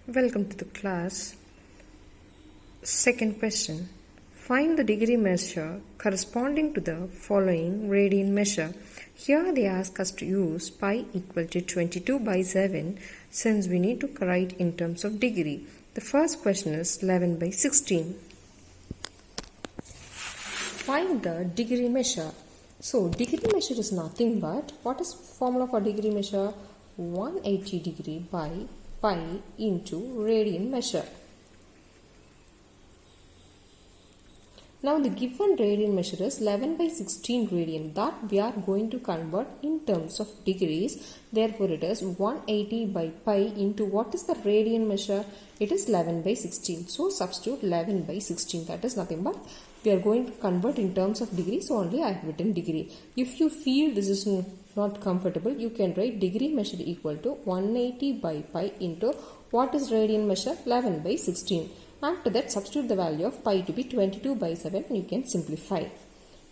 Welcome to the class. Second question. Find the degree measure corresponding to the following radian measure. Here they ask us to use pi equal to 22 by 7 since we need to write in terms of degree. The first question is 11 by 16. Find the degree measure. So degree measure is nothing but, what is formula for degree measure? 180 degree by pi into radian measure. Now the given radian measure is 11 by 16 radian that we are going to convert in terms of degrees. Therefore it is 180 by pi into what is the radian measure? It is 11 by 16. So substitute 11 by 16, that is nothing but we are going to convert in terms of degree, so only I have written degree. If you feel this is not comfortable, you can write degree measure equal to 180 by pi into what is radian measure? 11 by 16. After that, substitute the value of pi to be 22 by 7 and you can simplify.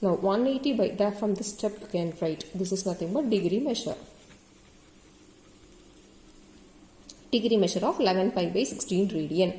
Now 180 by that, from this step you can write this is nothing but degree measure. Degree measure of 11 pi by 16 radian.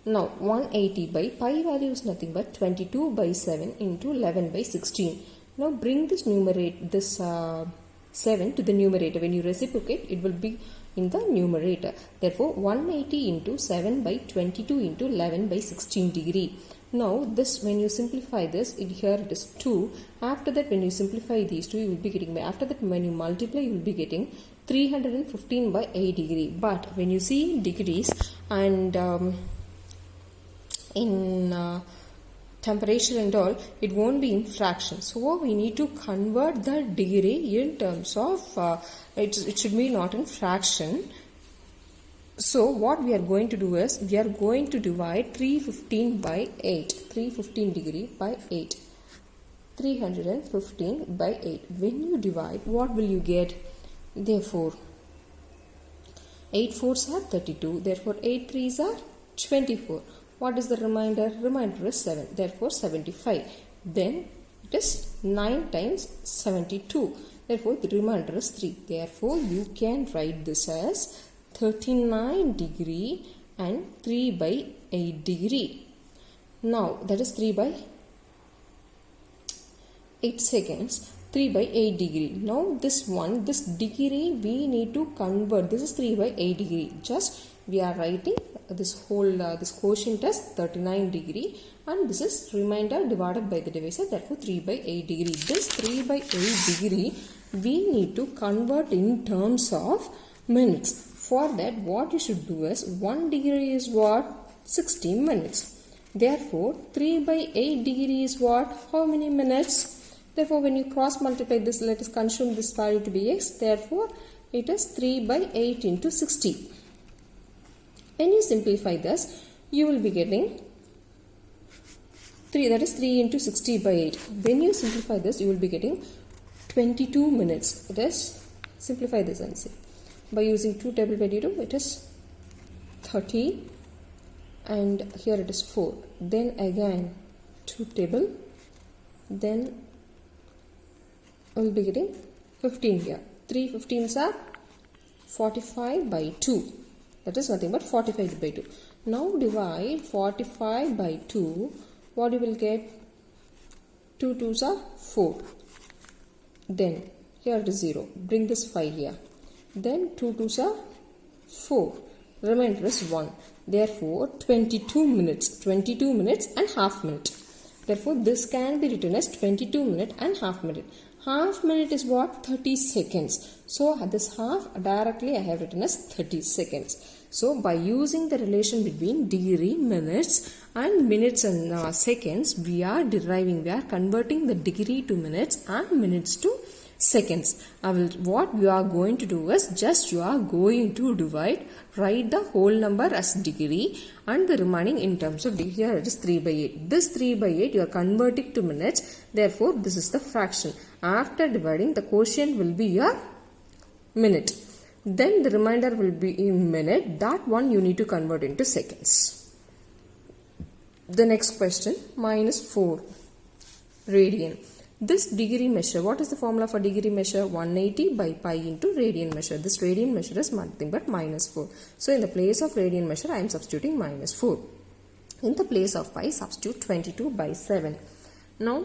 Now 180 by pi value is nothing but 22 by 7 into 11 by 16. Now bring this 7 to the numerator. When you reciprocate, it will be in the numerator. Therefore 180 into 7 by 22 into 11 by 16 degree. Now this, when you simplify this, here it is 2. After that, when you simplify these two, you will be getting, after that when you multiply, you will be getting 315 by 8 degree. But when you see degrees and in temperature and all, it won't be in fractions. So we need to convert the degree in terms of it should be not in fraction. So what we are going to do is we are going to divide 315 by 8. 315 degree by 8. 315 by 8. When you divide, what will you get? Therefore 8 4s are 32. Therefore 8 3s are 24. What is the remainder? Remainder is 7. Therefore 75. Then it is 9 times 72. Therefore the remainder is 3. Therefore you can write this as 39 degree and 3 by 8 degree. Now that is 3 by 8 seconds. 3 by 8 degree. Now this degree we need to convert. This is 3 by 8 degree. Just we are writing this whole this quotient as 39 degree and this is remainder divided by the divisor, therefore 3 by 8 degree. This 3 by 8 degree we need to convert in terms of minutes. For that, what you should do is 1 degree is what? 60 minutes. Therefore 3 by 8 degree is what? How many minutes? Therefore when you cross multiply this, let us consume this value to be x. Therefore it is 3 by 8 into 60. When you simplify this, you will be getting 3, that is 3 into 60 by 8. When you simplify this, you will be getting 22 minutes. It is, simplify this and see. By using 2 table 22, it is 30 and here it is 4. Then again 2 table, then we will be getting 15 here. 3 15s are 45 by 2. That is nothing but 45 by 2. Now divide 45 by 2. What you will get? 2 2s are 4. Then here it is 0. Bring this 5 here. Then 2 2s are 4. Remainder is 1. Therefore 22 minutes. 22 minutes and half minute. Therefore this can be written as 22 minute and half minute. Half minute is what? 30 seconds. So this half directly I have written as 30 seconds. So by using the relation between degree, minutes and seconds, we are converting the degree to minutes and minutes to seconds. What you are going to do is just you are going to divide, write the whole number as degree and the remaining in terms of degree. Here it is 3 by 8. This 3 by 8 you are converting to minutes. Therefore this is the fraction. After dividing, the quotient will be your minute. Then the remainder will be in minute. That one you need to convert into seconds. The next question, minus 4 radian. This degree measure, what is the formula for degree measure? 180 by pi into radian measure. This radian measure is nothing but -4. So in the place of radian measure, I am substituting -4. In the place of pi, substitute 22 by 7. Now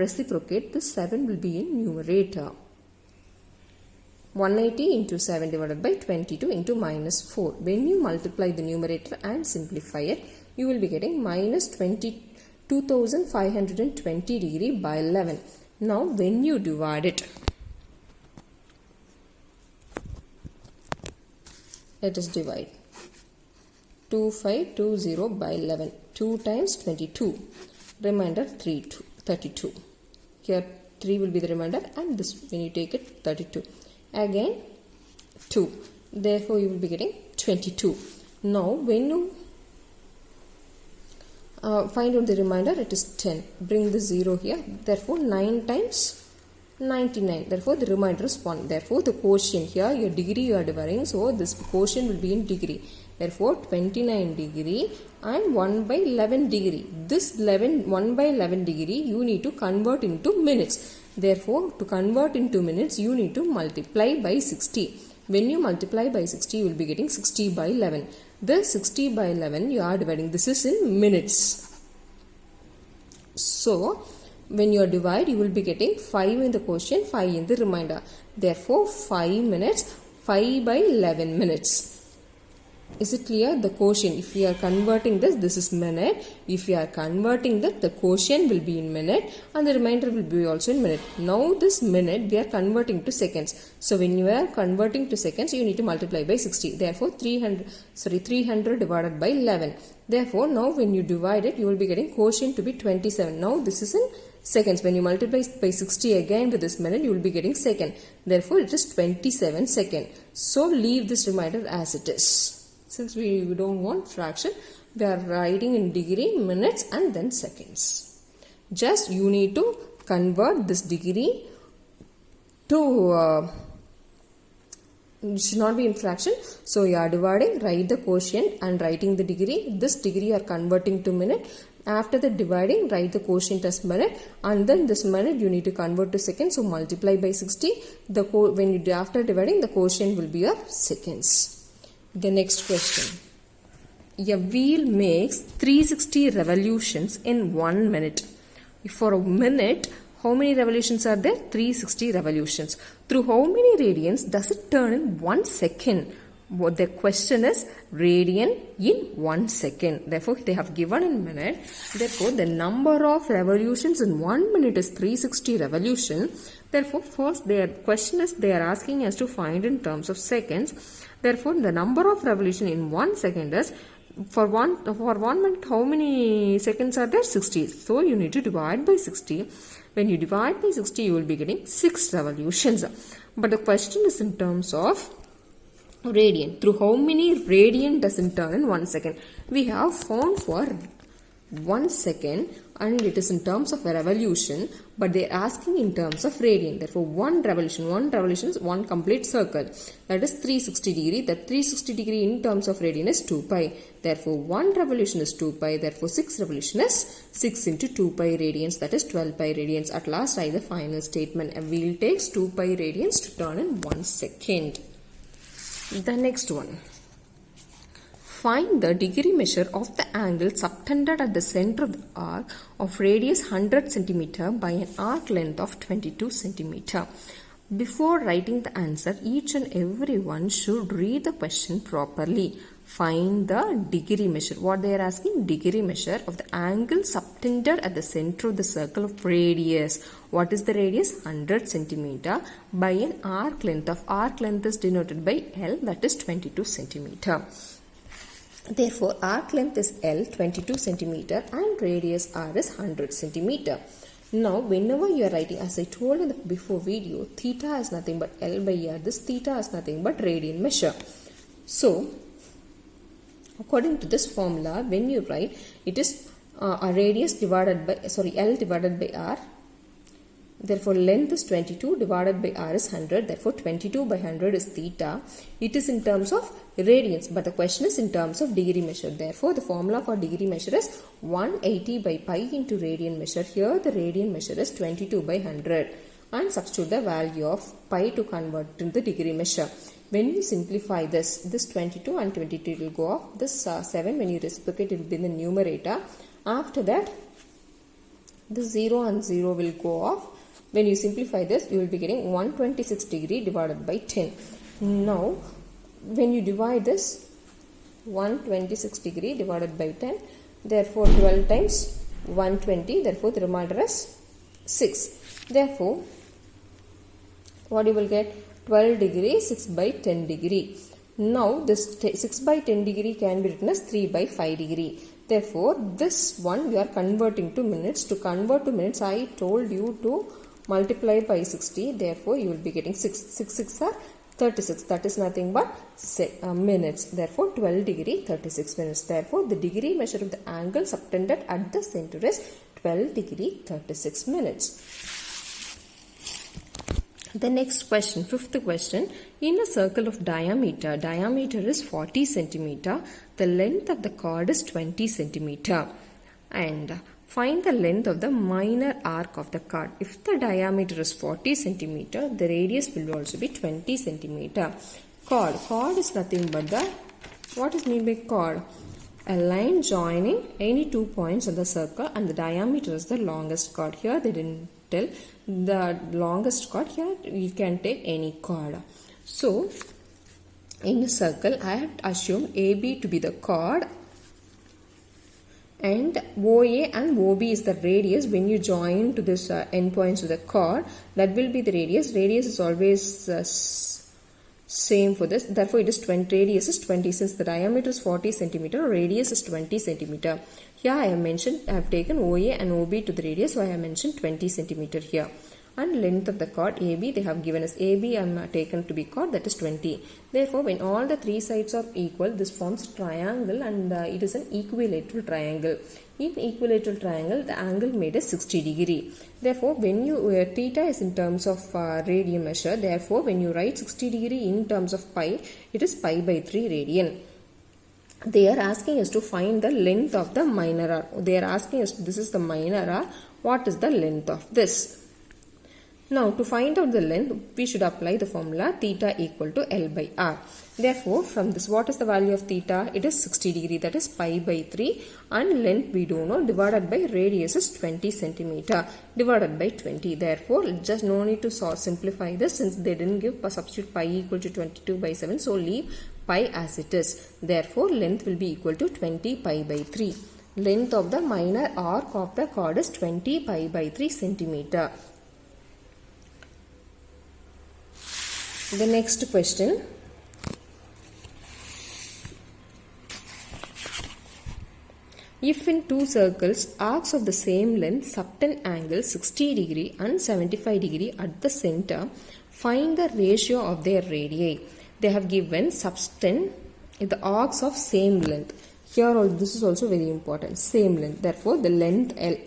reciprocate, this 7 will be in numerator. 180 into 7 divided by 22 into -4. When you multiply the numerator and simplify it, you will be getting minus 2520 degree by 11. Now when you divide it, let us divide 2520 by 11. 2 times 22, remainder 32. Here 3 will be the remainder, and this, when you take it, 32. Again 2, therefore you will be getting 22. Now when you find out the remainder, it is 10. Bring the 0 here, therefore 9 times 99, therefore the remainder is 1. Therefore the quotient here, your degree you are dividing, so this quotient will be in degree. Therefore 29 degree and 1 by 11 degree. This 1 by 11 degree you need to convert into minutes. Therefore to convert into minutes, you need to multiply by 60. When you multiply by 60, you will be getting 60 by 11. This 60 by 11 you are dividing. This is in minutes. So when you divide, you will be getting 5 in the quotient, 5 in the remainder. Therefore 5 minutes, 5 by 11 minutes. Is it clear? The quotient, if we are converting this is minute. If we are converting that, the quotient will be in minute and the remainder will be also in minute. Now this minute we are converting to seconds. So when you are converting to seconds, you need to multiply by 60. Therefore 300 divided by 11. Therefore now when you divide it, you will be getting quotient to be 27. Now this is in seconds. When you multiply by 60 again with this minute, you will be getting second. Therefore it is 27 second. So leave this remainder as it is. Since we don't want fraction, we are writing in degree, minutes and then seconds. Just you need to convert this degree to, it should not be in fraction. So you are dividing, write the quotient and writing the degree. This degree you are converting to minute. After the dividing, write the quotient as minute, and then this minute you need to convert to seconds. So multiply by 60. When you after dividing, the quotient will be your seconds. The next question. A wheel makes 360 revolutions in 1 minute. For a minute, how many revolutions are there? 360 revolutions. Through how many radians does it turn in 1 second? What the question is, radian in 1 second. Therefore, they have given in minute. Therefore, the number of revolutions in 1 minute is 360 revolution. Therefore, first their question is, they are asking us to find in terms of seconds. Therefore, the number of revolution in 1 second is, for one minute, how many seconds are there? 60. So you need to divide by 60. When you divide by 60, you will be getting 6 revolutions. But the question is in terms of radian. Through how many radian does it turn in 1 second? We have found for 1 second and it is in terms of a revolution, but they are asking in terms of radian. Therefore, one revolution is one complete circle. That is 360 degree. That 360 degree in terms of radian is 2 pi. Therefore, one revolution is 2 pi. Therefore, 6 revolution is 6 into 2 pi radians. That is 12 pi radians. At last, write the final statement. A wheel takes 2 pi radians to turn in 1 second. The next one. Find the degree measure of the angle subtended at the center of the arc of radius 100 cm by an arc length of 22 cm. Before writing the answer, each and every one should read the question properly. Find the degree measure. What they are asking? Degree measure of the angle subtended at the center of the circle of radius. What is the radius? 100 cm by an arc length of, arc length is denoted by L, that is 22 cm. Therefore, arc length is L, 22 cm and radius R is 100 cm. Now, whenever you are writing, as I told in the before video, theta is nothing but L by R. This theta is nothing but radian measure. So, according to this formula, when you write, it is a radius divided by, L divided by R. Therefore, length is 22 divided by r is 100. Therefore, 22 by 100 is theta. It is in terms of radians, but the question is in terms of degree measure. Therefore, the formula for degree measure is 180 by pi into radian measure. Here, the radian measure is 22 by 100. And substitute the value of pi to convert to the degree measure. When you simplify this 22 and 22 will go off. This 7, when you reciprocate, it will be in the numerator. After that, the 0 and 0 will go off. When you simplify this, you will be getting 126 degree divided by 10. Now, when you divide this, 126 degree divided by 10, therefore 12 times 120, therefore the remainder is 6. Therefore, what you will get? 12 degree, 6 by 10 degree. Now, this 6 by 10 degree can be written as 3 by 5 degree. Therefore, this one we are converting to minutes. To convert to minutes, I told you to multiply by 60. Therefore, you will be getting 6 are 36. That is nothing but minutes. Therefore, 12 degree, 36 minutes. Therefore, the degree measure of the angle subtended at the center is 12 degree, 36 minutes. The next question, fifth question. In a circle of diameter is 40 centimeter. The length of the chord is 20 centimeter. And find the length of the minor arc of the chord. If the diameter is 40 centimeter, the radius will also be 20 centimeter. Chord is nothing but what is meant by chord? A line joining any 2 points on the circle, and the diameter is the longest chord. Here they didn't tell the longest chord. Here we can take any chord. So, in a circle, I have assumed AB to be the chord, and OA and OB is the radius. When you join to this endpoints of the chord, that will be the radius. Radius is always same for this. Therefore, it is 20. Radius is 20. Since the diameter is 40 centimeter, radius is 20 centimeter. Here I have taken OA and OB to the radius, so I have mentioned 20 centimeter here. And length of the chord AB, they have given us AB, I am taken to be chord, that is 20. Therefore, when all the three sides are equal, this forms a triangle, and it is an equilateral triangle. In equilateral triangle, the angle made is 60 degree. Therefore, when you theta is in terms of radian measure, therefore when you write 60 degree in terms of pi, it is pi by 3 radian. They are asking us to find the length of the minor arc. They are asking us, this is the minor arc, what is the length of this? Now, to find out the length, we should apply the formula theta equal to L by R. Therefore, from this, what is the value of theta? It is 60 degree, that is pi by 3, and length we do know, divided by radius is 20 centimeter, divided by 20. Therefore, just no need to simplify this, since they didn't give substitute pi equal to 22 by 7, so leave pi as it is. Therefore, length will be equal to 20 pi by 3. Length of the minor arc of the chord is 20 pi by 3 centimeter. The next question. If in two circles, arcs of the same length subtend angles 60 degree and 75 degree at the center, find the ratio of their radii. They have given subtend the arcs of same length. Here this is also very important, same length. Therefore, the length L.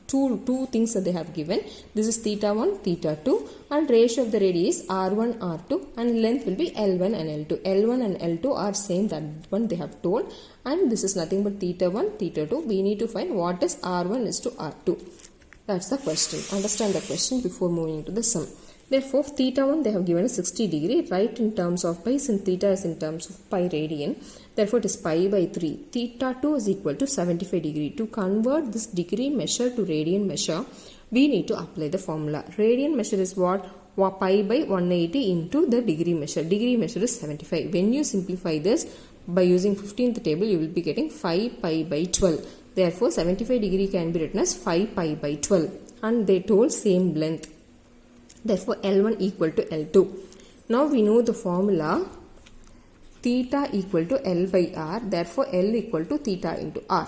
Two things that they have given. This is theta 1, theta 2, and ratio of the radii is R1, R2, and length will be L1 and L2. L1 and L2 are same, that one they have told, and this is nothing but theta 1, theta 2. We need to find what is R1 is to R2. That's the question. Understand the question before moving to the sum. Therefore, theta 1 they have given us 60 degree, right in terms of pi, since theta is in terms of pi radian. Therefore, it is pi by 3. Theta 2 is equal to 75 degree. To convert this degree measure to radian measure, we need to apply the formula. Radian measure is what? Pi by 180 into the degree measure. Degree measure is 75. When you simplify this by using 15th table, you will be getting 5 pi by 12. Therefore, 75 degree can be written as 5 pi by 12. And they told same length. Therefore, L1 equal to L2. Now, we know the formula theta equal to L by R. Therefore, L equal to theta into R.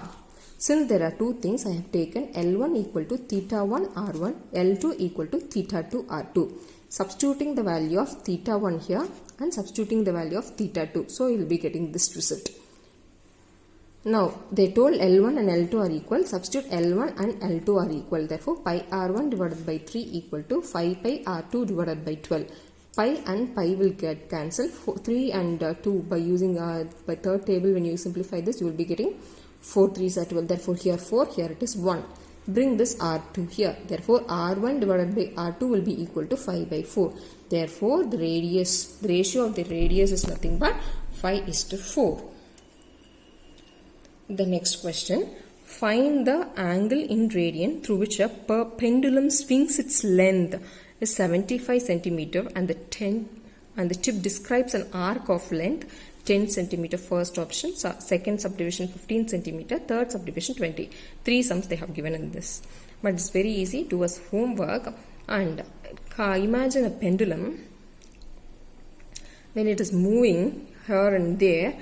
Since there are two things, I have taken L1 equal to theta 1 R1, L2 equal to theta 2 R2. Substituting the value of theta 1 here and substituting the value of theta 2. So, you will be getting this result. Now they told L1 and L2 are equal. Substitute L1 and L2 are equal. Therefore, pi R1 divided by 3 equal to 5 pi R2 divided by 12. Pi and pi will get cancelled. 3 and 2 by using by third table, when you simplify this, you will be getting 4 3s are 12. Therefore, here 4, here it is 1. Bring this R2 here. Therefore, R1 divided by R2 will be equal to 5 by 4. Therefore, the ratio of the radius is nothing but 5:4. The next question, find the angle in radian through which a pendulum swings its length is 75 centimeter and the tip describes an arc of length 10 centimeter. First option, second subdivision 15 centimeter, third subdivision 20. 3 sums they have given in this. But it's very easy. Do as homework and imagine a pendulum. When it is moving here and there,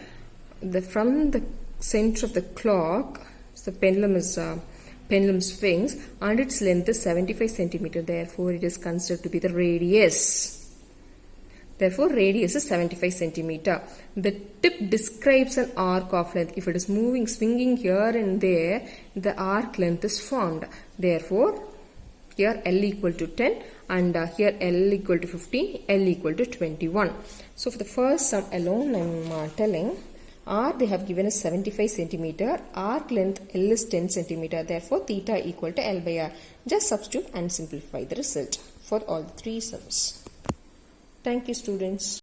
from the center of the clock, the pendulum swings and its length is 75 centimeter. Therefore, it is considered to be the radius. Therefore, radius is 75 centimeter. The tip describes an arc of length. If it is moving, swinging here and there, the arc length is formed. Therefore, here L equal to 10 and here L equal to 15, L equal to 21. So, for the first sum alone, I am telling R they have given us 75 centimeter, arc length L is 10 centimeter. Therefore, theta equal to L by R. Just substitute and simplify the result for all the 3 sums. Thank you, students.